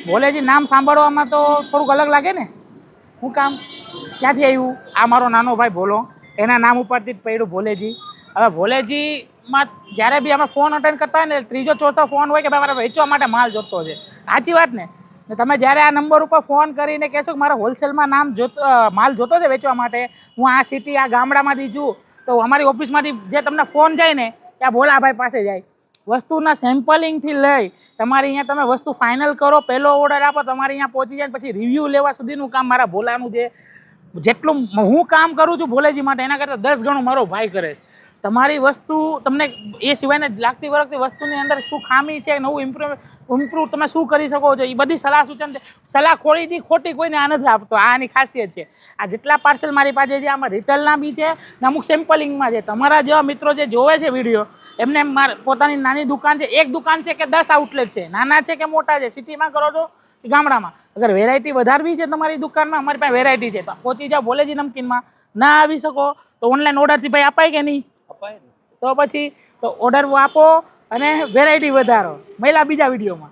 ભોલેજી નામ સાંભળવામાં તો થોડુંક અલગ લાગે ને. શું કામ? ક્યાંથી આવ્યું? આ મારો નાનો ભાઈ ભોલો, એના નામ ઉપરથી જ પડ્યું ભોલેજી. હવે ભોલેજીમાં જ્યારે બી અમે ફોન અટેન્ડ કરતા હોય ને, ત્રીજો ચોથો ફોન હોય કે ભાઈ મારે વેચવા માટે માલ જોતો છે. સાચી વાત ને? તમે જ્યારે આ નંબર ઉપર ફોન કરીને કહેશો કે મારે હોલસેલમાં માલ જોતો છે વેચવા માટે, હું આ સિટી આ ગામડામાંથી છું, તો અમારી ઓફિસમાંથી જે તમને ફોન જાય ને ત્યાં ભોલાભાઈ પાસે જાય. વસ્તુના સેમ્પલિંગથી લઈ તમારી અહીંયા તમે વસ્તુ ફાઇનલ કરો, પહેલો ઓર્ડર આપો, તમારે અહીંયા પહોંચી જાય, પછી રિવ્યૂ લેવા સુધીનું કામ મારા ભોલાનું છે. જેટલું હું કામ કરું છું ભોલેજી માટે એના કરતાં 10 ગણું મારો ભાઈ કરે છે. તમારી વસ્તુ તમને એ સિવાયને લાગતી વળગતી વસ્તુની અંદર શું ખામી છે, નવું ઇમ્પ્રૂવ તમે શું કરી શકો છો, એ બધી સલાહ સૂચન છે. સલાહ ખોટી કોઈને આ નથી આપતો. આની ખાસિયત છે. આ જેટલા પાર્સલ મારી પાસે છે આમાં રિટેલના બી છે ને અમુક સેમ્પલિંગમાં છે. તમારા જેવા મિત્રો જે જોવે છે વિડીયો, એમને પોતાની નાની દુકાન છે, એક દુકાન છે કે 10 આઉટલેટ છે, નાના છે કે મોટા છે, સિટીમાં કરો છો કે ગામડામાં, અગર વેરાયટી વધારવી છે તમારી દુકાનમાં, અમારી પાસે વેરાયટી છે. પહોંચી જાઓ ભોલેજી નમકીનમાં. ના આવી શકો તો ઓનલાઈન ઓર્ડરથી ભાઈ અપાય કે નહીં અપાય? તો પછી તો ઓર્ડર આપો અને વેરાયટી વધારો. મળ્યા બીજા વિડીયોમાં.